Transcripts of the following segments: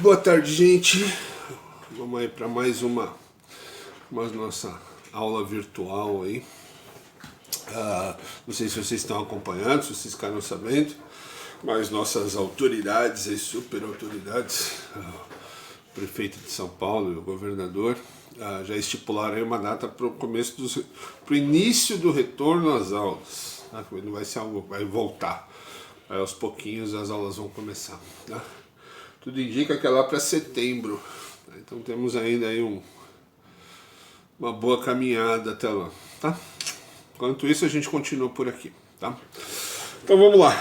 Boa tarde, gente. Vamos aí para mais uma nossa aula virtual aí. Não sei se vocês estão acompanhando, se vocês ficaram sabendo, mas nossas autoridades, as super autoridades, o prefeito de São Paulo e o governador, já estipularam aí uma data para o início do retorno às aulas. Tá? Não vai ser algo, vai voltar. Aí, aos pouquinhos as aulas vão começar. Tá? Tudo indica que é lá para setembro. Então temos ainda aí uma boa caminhada até lá. Tá? Enquanto isso a gente continua por aqui. Tá? Então vamos lá.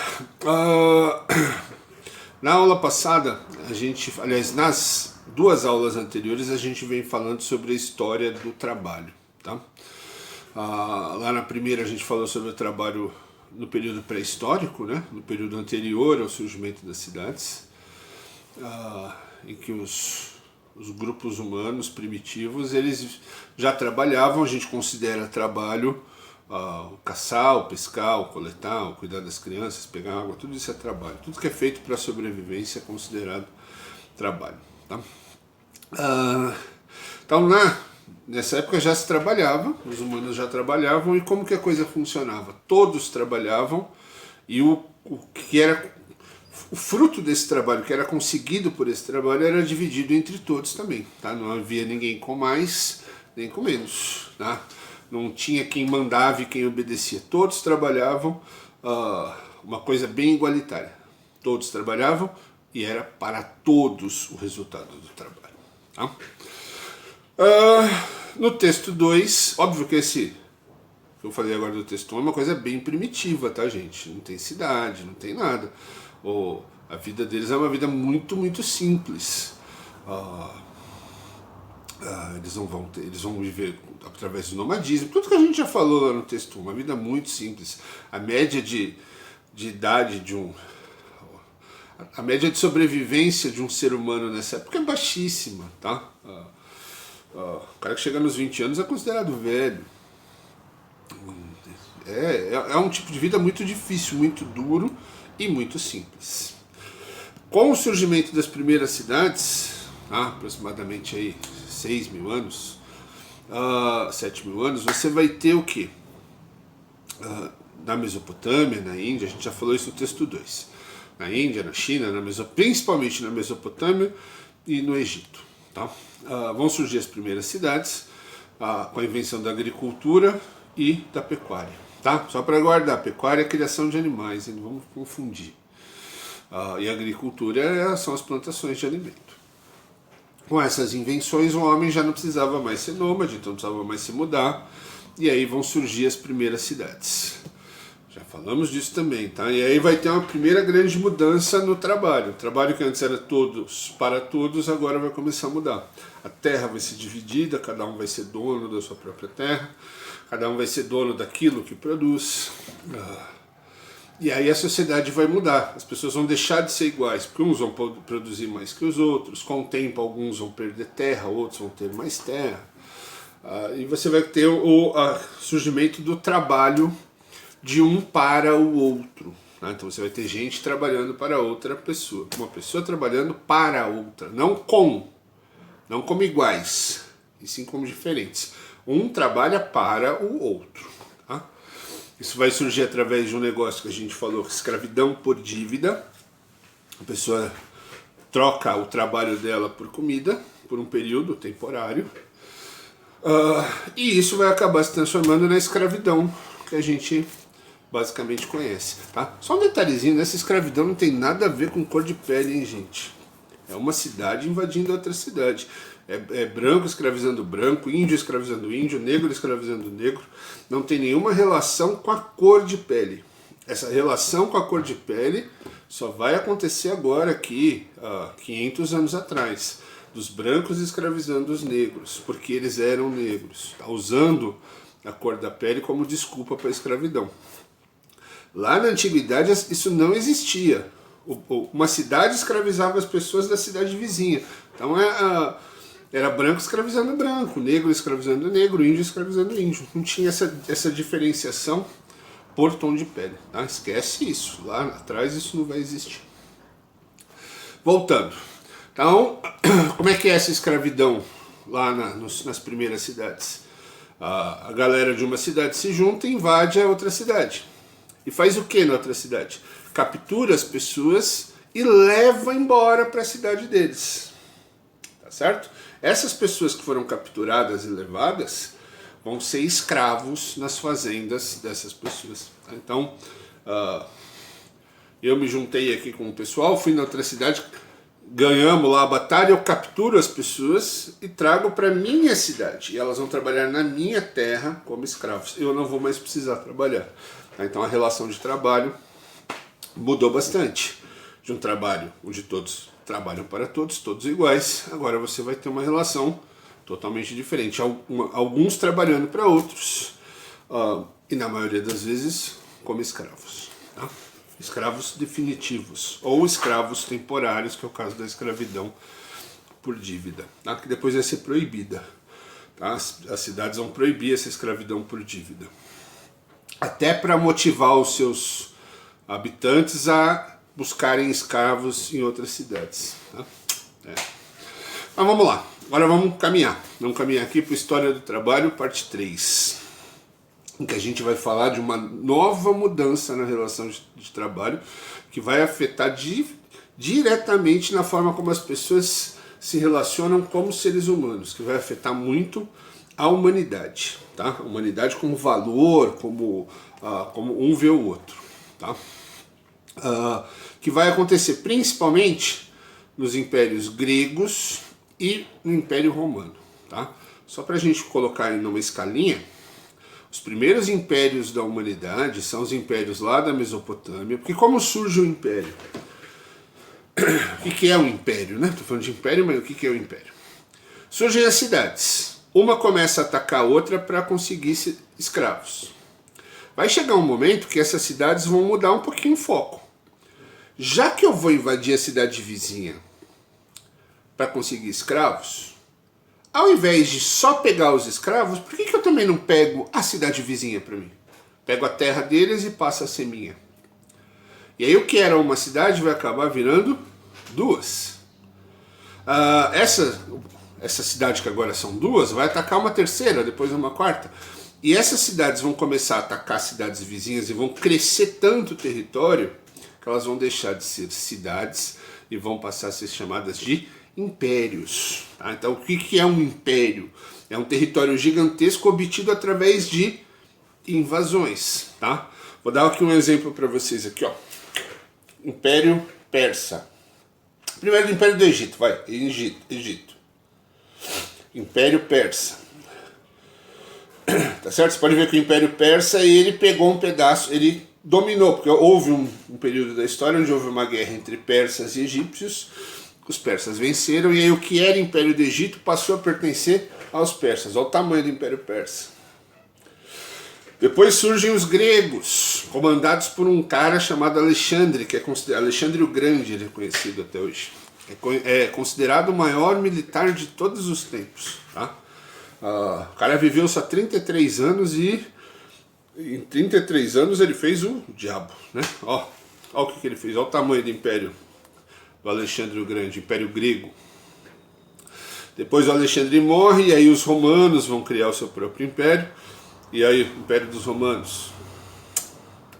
Na aula passada, aliás, nas duas aulas anteriores, a gente vem falando sobre a história do trabalho. Tá? Lá na primeira a gente falou sobre o trabalho no período pré-histórico, né? No período anterior ao surgimento das cidades, em que os grupos humanos primitivos eles já trabalhavam. A gente considera trabalho o caçar, o pescar, o coletar, o cuidar das crianças, pegar água, tudo isso é trabalho. Tudo que é feito para a sobrevivência é considerado trabalho. Tá? Então nessa época já se trabalhava, os humanos já trabalhavam, e como que a coisa funcionava? Todos trabalhavam, e o que era o fruto desse trabalho, que era conseguido por esse trabalho, era dividido entre todos também. Tá? Não havia ninguém com mais nem com menos. Tá? Não tinha quem mandava e quem obedecia. Todos trabalhavam, uma coisa bem igualitária. Todos trabalhavam e era para todos o resultado do trabalho. Tá? No texto 2, óbvio que esse que eu falei agora do texto 1 é uma coisa bem primitiva, tá, gente? Não tem cidade, não tem nada. A vida deles é uma vida muito, muito simples. Eles vão viver através do nomadismo, tudo que a gente já falou lá no texto 1, uma vida muito simples. A média de idade a média de sobrevivência de um ser humano nessa época é baixíssima, tá? O cara que chega nos 20 anos é considerado velho. É um tipo de vida muito difícil, muito duro e muito simples. Com o surgimento das primeiras cidades, aproximadamente aí 6 mil anos, 7 mil anos, você vai ter o quê? Na Mesopotâmia, na Índia, a gente já falou isso no texto 2. Na Índia, na China, principalmente na Mesopotâmia e no Egito. Tá? Vão surgir as primeiras cidades com a invenção da agricultura e da pecuária. Tá? Só para guardar, pecuária é a criação de animais, não vamos confundir. E a agricultura são as plantações de alimento. Com essas invenções, o homem já não precisava mais ser nômade, então não precisava mais se mudar, e aí vão surgir as primeiras cidades. Já falamos disso também, tá? E aí vai ter uma primeira grande mudança no trabalho. O trabalho que antes era todos para todos, agora vai começar a mudar. A terra vai ser dividida, cada um vai ser dono da sua própria terra, cada um vai ser dono daquilo que produz. E aí a sociedade vai mudar, as pessoas vão deixar de ser iguais, porque uns vão produzir mais que os outros, com o tempo alguns vão perder terra, outros vão ter mais terra. E você vai ter o surgimento do trabalho de um para o outro. Tá? Então você vai ter gente trabalhando para outra pessoa, uma pessoa trabalhando para a outra, não como iguais, e sim como diferentes. Um trabalha para o outro. Tá? Isso vai surgir através de um negócio que a gente falou, escravidão por dívida. A pessoa troca o trabalho dela por comida, por um período temporário. E isso vai acabar se transformando na escravidão que a gente basicamente conhece. Tá? Só um detalhezinho, essa escravidão não tem nada a ver com cor de pele, hein, gente? É uma cidade invadindo outra cidade. É branco escravizando branco, índio escravizando índio, negro escravizando negro. Não tem nenhuma relação com a cor de pele. Essa relação com a cor de pele só vai acontecer agora aqui, 500 anos atrás. Dos brancos escravizando os negros, porque eles eram negros. Tá? Usando a cor da pele como desculpa para a escravidão. Lá na antiguidade isso não existia. Uma cidade escravizava as pessoas da cidade vizinha. Então era branco escravizando branco, negro escravizando negro, índio escravizando índio. Não tinha essa diferenciação por tom de pele. Tá? Esquece isso. Lá atrás isso não vai existir. Voltando. Então, como é que é essa escravidão lá nas primeiras cidades? A galera de uma cidade se junta e invade a outra cidade. E faz o que na outra cidade? Captura as pessoas e leva embora para a cidade deles. Tá certo? Essas pessoas que foram capturadas e levadas vão ser escravos nas fazendas dessas pessoas. Então, eu me juntei aqui com o pessoal, fui na outra cidade, ganhamos lá a batalha, eu capturo as pessoas e trago para minha cidade. E elas vão trabalhar na minha terra como escravos. Eu não vou mais precisar trabalhar. Então a relação de trabalho mudou bastante. De um trabalho onde todos trabalham para todos, todos iguais, agora você vai ter uma relação totalmente diferente. Alguns trabalhando para outros, e na maioria das vezes como escravos. Tá? Escravos definitivos, ou escravos temporários, que é o caso da escravidão por dívida, tá? Que depois vai ser proibida. Tá? As cidades vão proibir essa escravidão por dívida. Até para motivar os seus habitantes a buscarem escravos em outras cidades. Tá? Mas vamos lá, agora vamos caminhar. Vamos caminhar aqui para a História do Trabalho, parte 3. Em que a gente vai falar de uma nova mudança na relação de trabalho que vai afetar diretamente na forma como as pessoas se relacionam como seres humanos, que vai afetar muito a humanidade, tá? A humanidade como valor, como um vê o outro, tá? Que vai acontecer principalmente nos impérios gregos e no Império Romano, tá? Só para a gente colocar em uma escalinha, os primeiros impérios da humanidade são os impérios lá da Mesopotâmia, porque como surge o império? O que é um império, né? Estou falando de império, mas o que é o império? Surgem as cidades. Uma começa a atacar a outra para conseguir escravos. Vai chegar um momento que essas cidades vão mudar um pouquinho o foco. Já que eu vou invadir a cidade vizinha para conseguir escravos, ao invés de só pegar os escravos, por que eu também não pego a cidade vizinha para mim? Pego a terra deles e passa a ser minha. E aí o que era uma cidade vai acabar virando duas. Essa cidade que agora são duas vai atacar uma terceira, depois uma quarta. E essas cidades vão começar a atacar cidades vizinhas e vão crescer tanto o território que elas vão deixar de ser cidades e vão passar a ser chamadas de impérios. Tá? Então o que é um império? É um território gigantesco obtido através de invasões. Tá? Vou dar aqui um exemplo para vocês aqui, ó. Império Persa. Primeiro do Império do Egito, vai. Egito. Império Persa. Tá certo? Você pode ver que o Império Persa ele pegou um pedaço, ele dominou, porque houve um período da história onde houve uma guerra entre persas e egípcios. Os persas venceram e aí o que era Império do Egito passou a pertencer aos persas. Olha o tamanho do Império Persa. Depois surgem os gregos, comandados por um cara chamado Alexandre, que é considerado Alexandre o Grande, ele é conhecido até hoje. É considerado o maior militar de todos os tempos. Tá? O cara viveu só 33 anos e em 33 anos ele fez o diabo. Né? Ó o que ele fez, olha o tamanho do império do Alexandre o Grande, Império Grego. Depois o Alexandre morre e aí os romanos vão criar o seu próprio império. E aí o Império dos Romanos.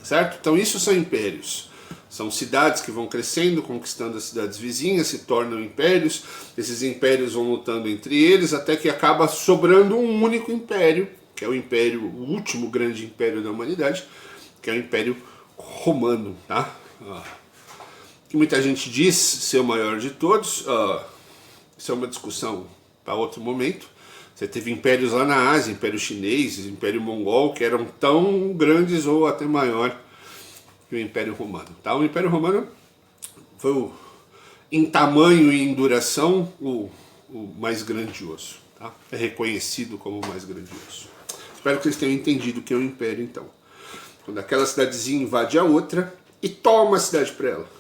Certo? Então isso são impérios. São cidades que vão crescendo, conquistando as cidades vizinhas, se tornam impérios. Esses impérios vão lutando entre eles até que acaba sobrando um único império, que é o último grande império da humanidade, que é o Império Romano. Tá? Que muita gente diz ser o maior de todos. Isso é uma discussão para outro momento. Você teve impérios lá na Ásia, Império Chinês, Império Mongol, que eram tão grandes ou até maior que o Império Romano. Tá? O Império Romano foi, em tamanho e em duração, o mais grandioso. Tá? É reconhecido como o mais grandioso. Espero que vocês tenham entendido o que é um império, então. Quando aquela cidadezinha invade a outra e toma a cidade para ela.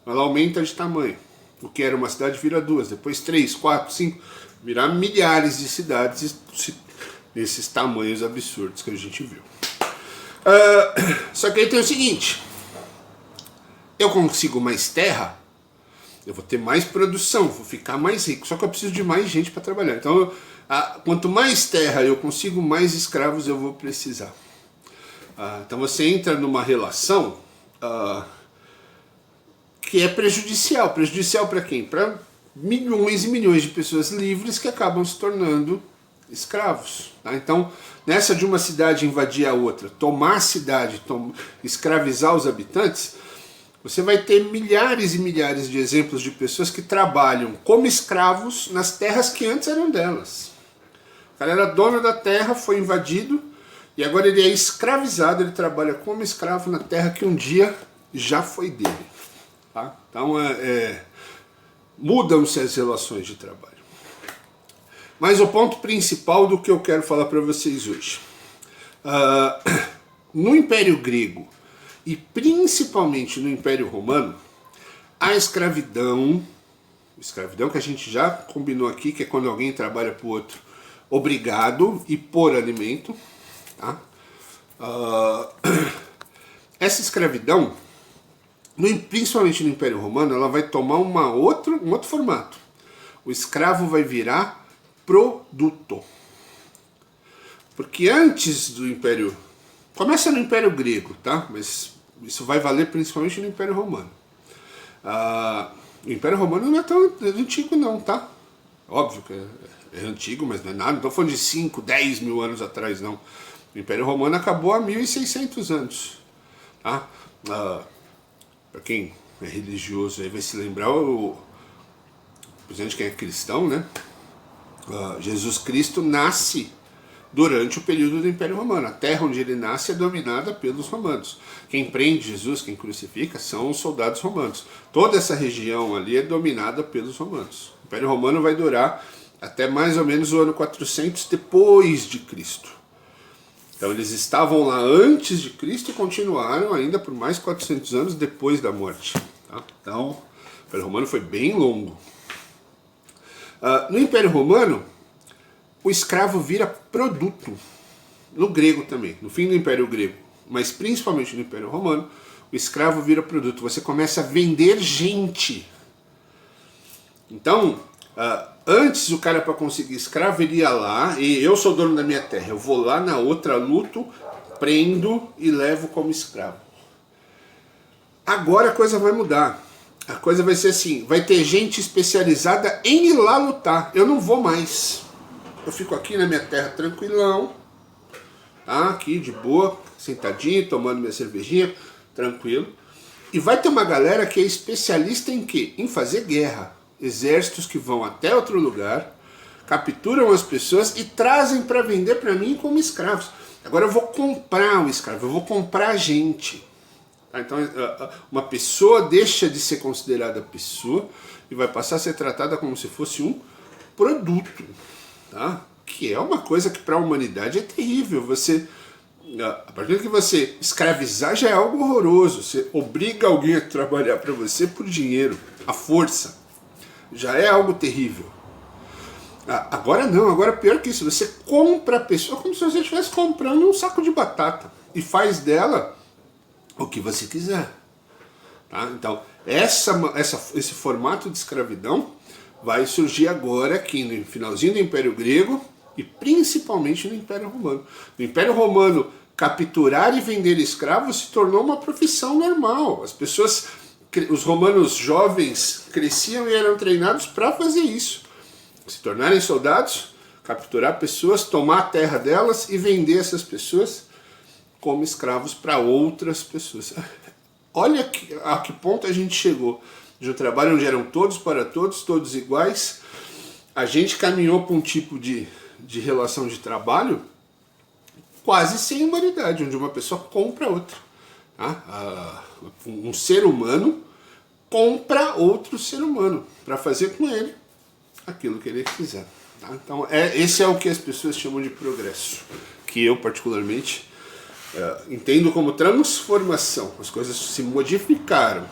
Ela aumenta de tamanho. O que era uma cidade vira duas, depois 3, 4, 5... virar milhares de cidades nesses tamanhos absurdos que a gente viu. Só que aí tem o seguinte: eu consigo mais terra, Eu vou ter mais produção, vou ficar mais rico, só que eu preciso de mais gente para trabalhar. Então, quanto mais terra eu consigo, mais escravos eu vou precisar. Então você entra numa relação que é prejudicial. Prejudicial para quem? Para milhões e milhões de pessoas livres que acabam se tornando escravos. Tá? Então, nessa de uma cidade invadir a outra, tomar a cidade, escravizar os habitantes, você vai ter milhares e milhares de exemplos de pessoas que trabalham como escravos nas terras que antes eram delas. O cara era dono da terra, foi invadido, e agora ele é escravizado, ele trabalha como escravo na terra que um dia já foi dele. Tá? Então, mudam-se as relações de trabalho. Mas o ponto principal do que eu quero falar para vocês hoje. No Império Grego, e principalmente no Império Romano, a escravidão que a gente já combinou aqui, que é quando alguém trabalha para o outro obrigado e por alimento, tá? Essa escravidão, principalmente no Império Romano, ela vai tomar um outro formato. O escravo vai virar produto. Porque antes do Império... Começa no Império Grego, tá? Mas isso vai valer principalmente no Império Romano. O Império Romano não é tão antigo não, tá? Óbvio que é antigo, mas não é nada. Não estou falando de 5, 10 mil anos atrás, não. O Império Romano acabou há 1.600 anos. Tá? Para quem é religioso aí vai se lembrar, principalmente quem é cristão, né? Jesus Cristo nasce durante o período do Império Romano. A terra onde ele nasce é dominada pelos romanos. Quem prende Jesus, quem crucifica, são os soldados romanos. Toda essa região ali é dominada pelos romanos. O Império Romano vai durar até mais ou menos o ano 400 depois de Cristo. Então eles estavam lá antes de Cristo e continuaram ainda por mais 400 anos depois da morte. Tá? Então o Império Romano foi bem longo. No Império Romano, o escravo vira produto. No grego também, no fim do Império Grego, mas principalmente no Império Romano, o escravo vira produto. Você começa a vender gente. Então, antes o cara, para conseguir escravo, ele ia lá, e eu sou dono da minha terra, eu vou lá na outra, luto, prendo e levo como escravo. Agora a coisa vai mudar. A coisa vai ser assim, vai ter gente especializada em ir lá lutar. Eu não vou mais. Eu fico aqui na minha terra tranquilão, tá? Aqui de boa, sentadinho, tomando minha cervejinha, tranquilo. E vai ter uma galera que é especialista em quê? Em fazer guerra. Exércitos que vão até outro lugar, capturam as pessoas e trazem para vender para mim como escravos. Agora eu vou comprar o escravo, eu vou comprar gente. Então uma pessoa deixa de ser considerada pessoa e vai passar a ser tratada como se fosse um produto. Tá? Que é uma coisa que para a humanidade é terrível. A partir que você escravizar já é algo horroroso. Você obriga alguém a trabalhar para você por dinheiro, à força. Já é algo terrível. Agora não, agora pior que isso. Você compra a pessoa como se você estivesse comprando um saco de batata e faz dela o que você quiser. Tá? Então, esse formato de escravidão vai surgir agora aqui no finalzinho do Império Grego e principalmente no Império Romano. No Império Romano, capturar e vender escravos se tornou uma profissão normal. As pessoas, os romanos jovens cresciam e eram treinados para fazer isso. Se tornarem soldados, capturar pessoas, tomar a terra delas e vender essas pessoas como escravos para outras pessoas. Olha a que ponto a gente chegou. De um trabalho onde eram todos para todos, todos iguais, a gente caminhou para um tipo de relação de trabalho quase sem humanidade, onde uma pessoa compra outra. Tá? Um ser humano compra outro ser humano para fazer com ele aquilo que ele quiser. Tá? Então esse é o que as pessoas chamam de progresso, que eu particularmente entendo como transformação. As coisas se modificaram.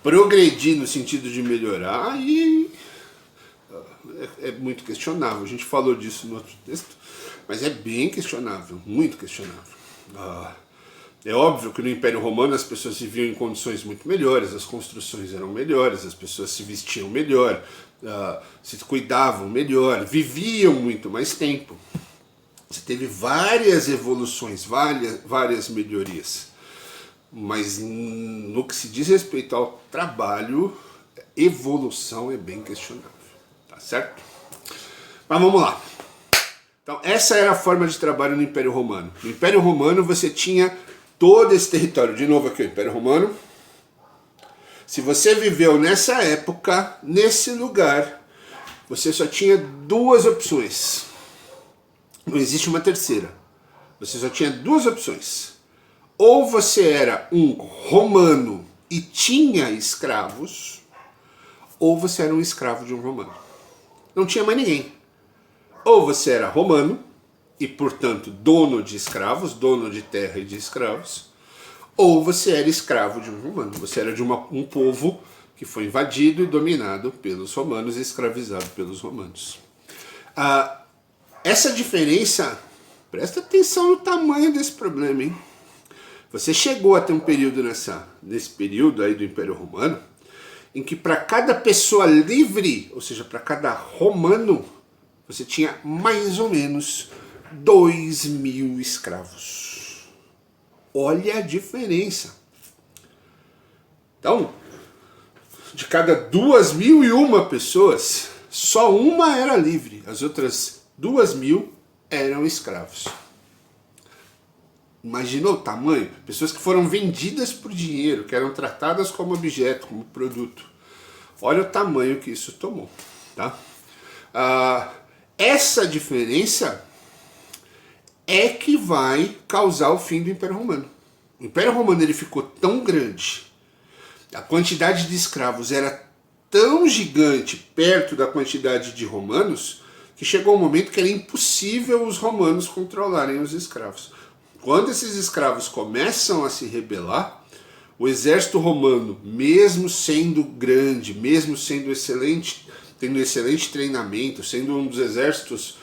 Progredir no sentido de melhorar e é muito questionável. A gente falou disso no outro texto, mas é bem questionável, muito questionável. É óbvio que no Império Romano as pessoas viviam em condições muito melhores, as construções eram melhores, as pessoas se vestiam melhor, se cuidavam melhor, viviam muito mais tempo. Você teve várias evoluções, várias melhorias. Mas no que se diz respeito ao trabalho, evolução é bem questionável. Tá certo? Mas vamos lá. Então, essa era a forma de trabalho no Império Romano. No Império Romano você tinha todo esse território. De novo aqui, o Império Romano. Se você viveu nessa época, nesse lugar, você só tinha duas opções. Não existe uma terceira. Você só tinha duas opções. Ou você era um romano e tinha escravos, ou você era um escravo de um romano. Não tinha mais ninguém. Ou você era romano, e portanto dono de escravos, dono de terra e de escravos, ou você era escravo de um romano. Você era de um povo que foi invadido e dominado pelos romanos e escravizado pelos romanos. Essa diferença, presta atenção no tamanho desse problema, hein? Você chegou a ter um período nesse período aí do Império Romano, em que para cada pessoa livre, ou seja, para cada romano, você tinha mais ou menos 2.000 escravos. Olha a diferença. Então, de cada 2.001 pessoas, só uma era livre. As outras 2.000 eram escravos. Imaginou o tamanho? Pessoas que foram vendidas por dinheiro, que eram tratadas como objeto, como produto. Olha o tamanho que isso tomou. Tá? Essa diferença é que vai causar o fim do Império Romano. O Império Romano ele ficou tão grande, a quantidade de escravos era tão gigante perto da quantidade de romanos, que chegou um momento que era impossível os romanos controlarem os escravos. Quando esses escravos começam a se rebelar, o exército romano, mesmo sendo grande, mesmo sendo excelente, tendo excelente treinamento, sendo um dos exércitos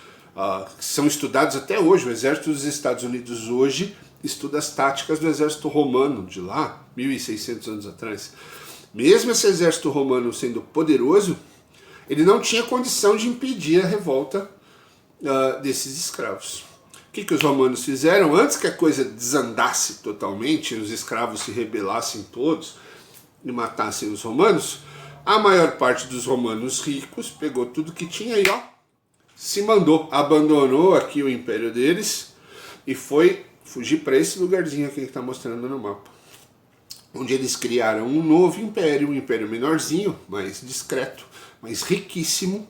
que são estudados até hoje, o exército dos Estados Unidos hoje estuda as táticas do exército romano de lá, 1.600 anos atrás. Mesmo esse exército romano sendo poderoso, ele não tinha condição de impedir a revolta desses escravos. O que os romanos fizeram? Antes que a coisa desandasse totalmente, os escravos se rebelassem todos e matassem os romanos, a maior parte dos romanos ricos pegou tudo que tinha e se mandou, abandonou aqui o império deles e foi fugir para esse lugarzinho aqui que está mostrando no mapa. Onde eles criaram um novo império, um império menorzinho, mais discreto, mais riquíssimo,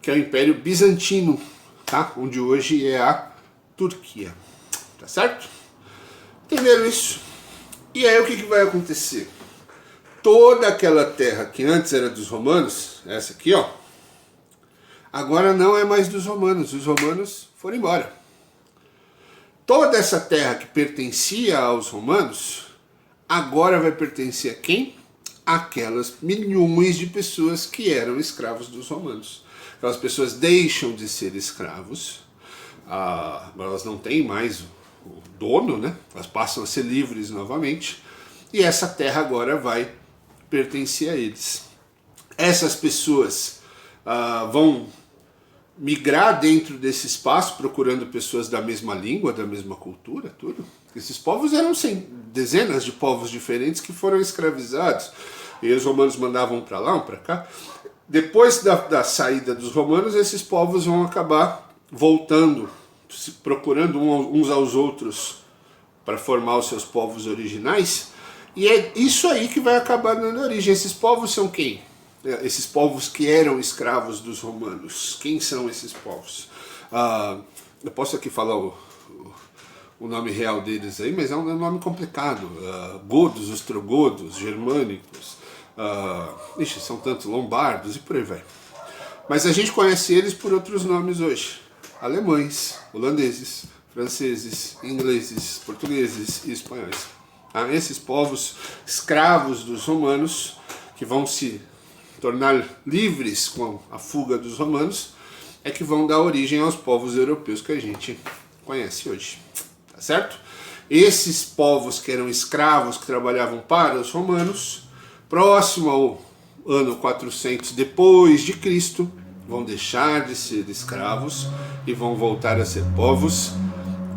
que é o Império Bizantino, tá? Onde hoje é a Turquia, tá certo? Entenderam isso? E aí o que vai acontecer? Toda aquela terra que antes era dos romanos, essa aqui, ó, agora não é mais dos romanos, os romanos foram embora. Toda essa terra que pertencia aos romanos, agora vai pertencer a quem? Aquelas milhões de pessoas que eram escravos dos romanos. Aquelas pessoas deixam de ser escravos, elas não têm mais o dono, né? Elas passam a ser livres novamente, e essa terra agora vai pertencer a eles. Essas pessoas vão migrar dentro desse espaço, procurando pessoas da mesma língua, da mesma cultura, tudo. Esses povos eram dezenas de povos diferentes que foram escravizados, e os romanos mandavam para lá, para cá. Depois da saída dos romanos, esses povos vão acabar voltando, procurando uns aos outros para formar os seus povos originais, e é isso aí que vai acabar dando origem. Esses povos são quem? Esses povos que eram escravos dos romanos. Quem são esses povos? Eu posso aqui falar o nome real deles aí, mas é um nome complicado. Godos, ostrogodos, germânicos, são tantos, lombardos e por aí vai. Mas a gente conhece eles por outros nomes hoje. Alemães, holandeses, franceses, ingleses, portugueses e espanhóis. Esses povos escravos dos romanos, que vão se tornar livres com a fuga dos romanos, é que vão dar origem aos povos europeus que a gente conhece hoje. Tá certo? Esses povos que eram escravos, que trabalhavam para os romanos, próximo ao ano 400 depois de Cristo, vão deixar de ser escravos e vão voltar a ser povos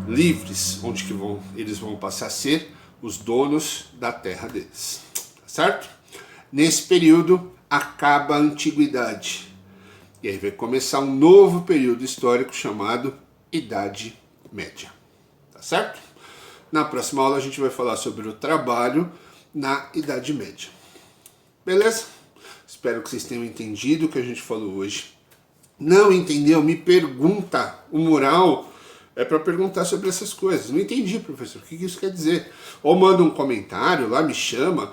livres, onde que eles vão passar a ser os donos da terra deles, tá certo? Nesse período acaba a antiguidade e aí vai começar um novo período histórico chamado Idade Média, tá certo? Na próxima aula a gente vai falar sobre o trabalho na Idade Média. Beleza? Espero que vocês tenham entendido o que a gente falou hoje. Não entendeu? Me pergunta. O moral é para perguntar sobre essas coisas. Não entendi, professor. O que isso quer dizer? Ou manda um comentário lá, me chama,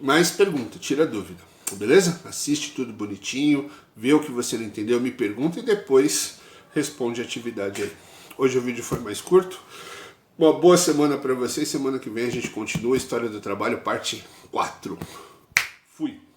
mas pergunta, tira dúvida. Beleza? Assiste tudo bonitinho, vê o que você não entendeu, me pergunta e depois responde a atividade aí. Hoje o vídeo foi mais curto. Uma boa semana para vocês. Semana que vem a gente continua a História do Trabalho, parte 4. Fui!